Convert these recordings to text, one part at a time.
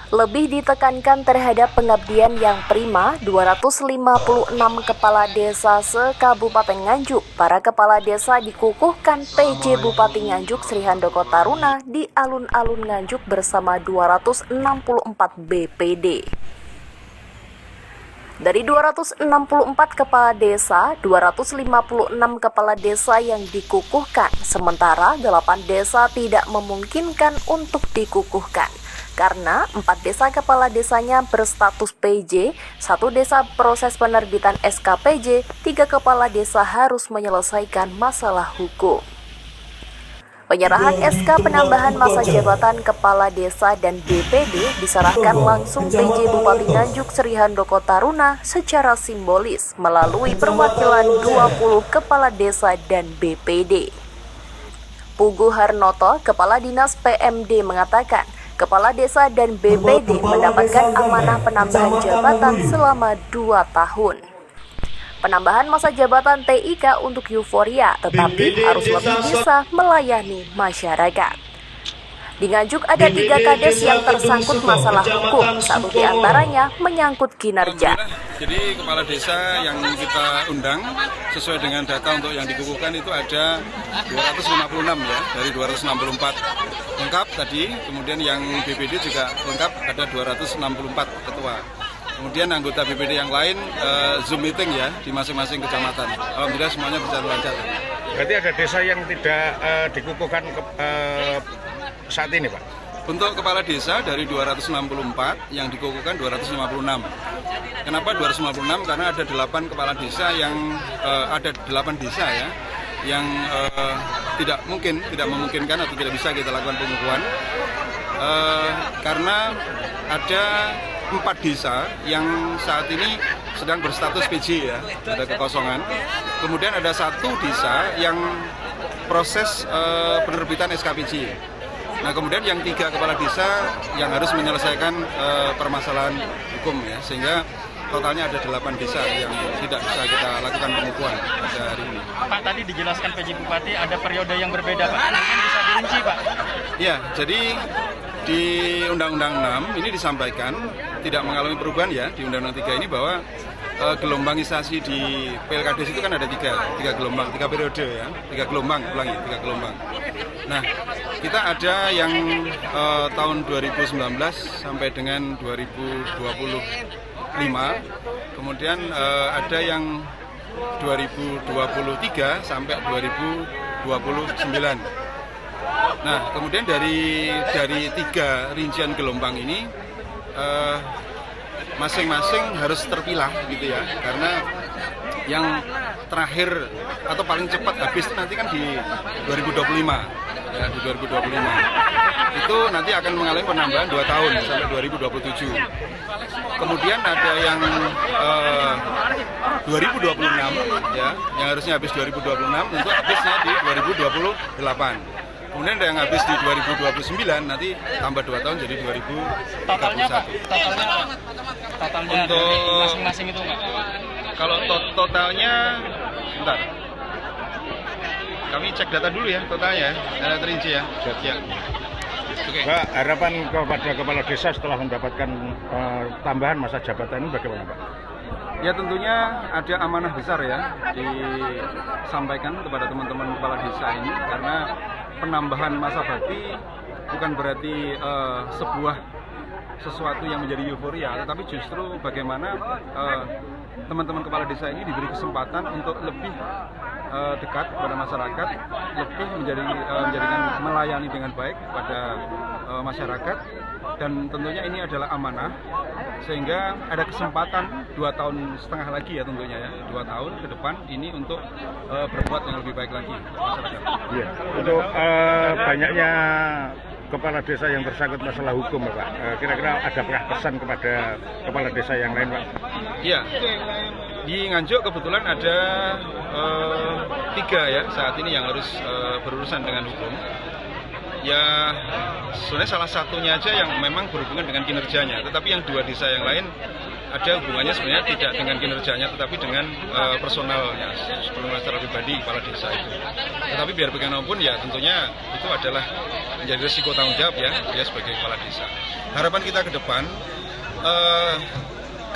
Lebih ditekankan terhadap pengabdian yang prima, 256 kepala desa se-Kabupaten Nganjuk. Para kepala desa dikukuhkan PJ Bupati Nganjuk Sri Handoko Taruna di alun-alun Nganjuk bersama 264 BPD. Dari 264 kepala desa, 256 kepala desa yang dikukuhkan, sementara 8 desa tidak memungkinkan untuk dikukuhkan. Karena 4 desa kepala desanya berstatus PJ, 1 desa proses penerbitan SKPJ, 3 kepala desa harus menyelesaikan masalah hukum. Penyerahan SK penambahan masa jabatan kepala desa dan BPD diserahkan langsung PJ Bupati Nganjuk Sri Handoko Taruna secara simbolis melalui perwakilan 20 kepala desa dan BPD. Pugu Harnoto, Kepala Dinas PMD mengatakan, kepala desa dan BPD mendapatkan amanah penambahan jabatan selama 2 tahun. Penambahan masa jabatan TIK untuk euforia, tetapi harus lebih bisa melayani masyarakat. Di Nganjuk ada 3 kades yang tersangkut masalah hukum, 1 diantaranya menyangkut kinerja. Jadi kepala desa yang kita undang sesuai dengan data untuk yang dikukuhkan itu ada 256 ya, dari 264 lengkap tadi, kemudian yang BPD juga lengkap ada 264 ketua. Kemudian anggota BPD yang lain Zoom meeting ya di masing-masing kecamatan. Alhamdulillah semuanya berjalan lancar. Berarti ada desa yang tidak dikukuhkan saat ini, Pak? Untuk kepala desa dari 264 yang dikukuhkan 256. Kenapa 256? Karena ada 8 kepala desa yang ada 8 desa ya yang tidak memungkinkan atau tidak bisa kita lakukan pengukuhan karena ada 4 desa yang saat ini sedang berstatus PJ ya, ada kekosongan. Kemudian ada 1 desa yang proses penerbitan SKPJ. Nah kemudian yang 3 kepala desa yang harus menyelesaikan permasalahan hukum ya, sehingga totalnya ada 8 desa yang tidak bisa kita lakukan pengukuhan pada hari ini. Pak, tadi dijelaskan PJ Bupati ada periode yang berbeda, Pak. Mungkin bisa dirinci, Pak? Ya, jadi di Undang-Undang 6 ini disampaikan tidak mengalami perubahan ya di Undang-Undang 3 ini bahwa gelombangisasi di PLKDes itu kan ada 3 gelombang, 3 periode ya, 3 gelombang, 3 gelombang. Nah, kita ada yang tahun 2019 sampai dengan 2025, kemudian ada yang 2023 sampai 2029. Nah, kemudian dari 3 rincian gelombang ini masing-masing harus terpilah gitu ya, karena yang terakhir atau paling cepat habis nanti kan di 2025 ya, di 2025 itu nanti akan mengalami penambahan 2 tahun sampai 2027. Kemudian ada yang 2026 ya, yang harusnya habis 2026 untuk habisnya di 2028. Kemudian ada yang habis di 2029, nanti tambah 2 tahun jadi 2031. Totalnya untuk masing-masing itu nggak? Kalau totalnya, bentar. Kami cek data dulu ya, totalnya, data terinci ya. Ya. Oke. Pak, harapan kepada kepala desa setelah mendapatkan tambahan masa jabatan ini bagaimana, Pak? Ya tentunya ada amanah besar ya disampaikan kepada teman-teman kepala desa ini, karena penambahan masa bakti bukan berarti sesuatu yang menjadi euforia, tetapi justru bagaimana teman-teman kepala desa ini diberi kesempatan untuk lebih dekat kepada masyarakat, lebih menjadikan melayani dengan baik kepada masyarakat, dan tentunya ini adalah amanah, sehingga ada kesempatan 2,5 tahun lagi ya tentunya ya, 2 tahun ke depan ini untuk berbuat yang lebih baik lagi masyarakat. Iya. Untuk banyaknya kepala desa yang tersangkut masalah hukum, Pak, kira-kira adakah pesan kepada kepala desa yang lain, Pak? Iya, di Nganjuk kebetulan ada 3 ya saat ini yang harus berurusan dengan hukum. Ya sebenarnya salah satunya aja yang memang berhubungan dengan kinerjanya, tetapi yang 2 desa yang lain ada hubungannya sebenarnya tidak dengan kinerjanya tetapi dengan personalnya, secara pribadi kepala desa itu. Tetapi biar bagaimanapun ya tentunya itu adalah menjadi risiko tanggung jawab ya dia sebagai kepala desa. Harapan kita ke depan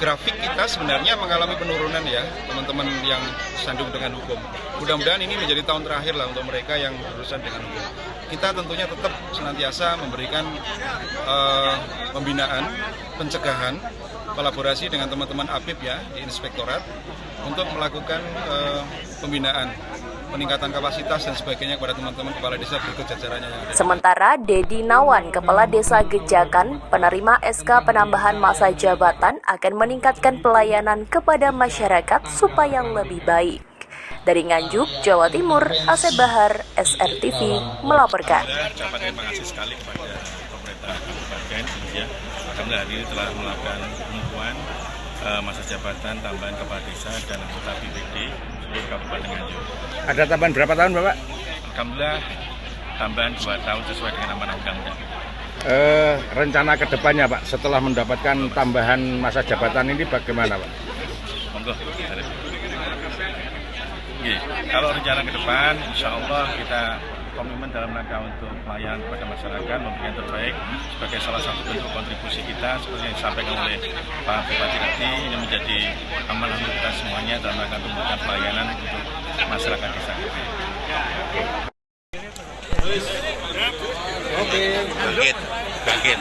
grafik kita sebenarnya mengalami penurunan ya teman-teman yang sandung dengan hukum. Mudah-mudahan ini menjadi tahun terakhir lah untuk mereka yang berurusan dengan hukum. Kita tentunya tetap senantiasa memberikan pembinaan, pencegahan, kolaborasi dengan teman-teman APIP ya di Inspektorat untuk melakukan pembinaan, peningkatan kapasitas dan sebagainya kepada teman-teman kepala desa berikut jajarannya yang ada. Sementara Dedi Nawan, Kepala Desa Gejakan, penerima SK penambahan masa jabatan akan meningkatkan pelayanan kepada masyarakat supaya lebih baik. Dari Nganjuk, Jawa Timur, Asep Bahar, SRTV melaporkan. Ucapan terima kasih sekali kepada pemerintah Kabupaten ya. Alhamdulillah hari ini telah melakukan pengukuhan masa jabatan tambahan kepala desa dan anggota BPD seluruh Kabupaten Nganjuk. Ada tambahan berapa tahun Bapak? Alhamdulillah tambahan 2 tahun sesuai dengan amanah undang-undang. Rencana ke depannya Pak, setelah mendapatkan tambahan masa jabatan ini bagaimana Pak? Monggo. Kalau rencana ke depan, insya Allah kita komitmen dalam rangka untuk pelayanan kepada masyarakat, memberikan terbaik sebagai salah satu bentuk kontribusi kita seperti yang disampaikan oleh Pak Bupati tadi, ini menjadi amanah untuk kita semuanya dalam rangka memberikan pelayanan untuk masyarakat desa kita. Bangkit.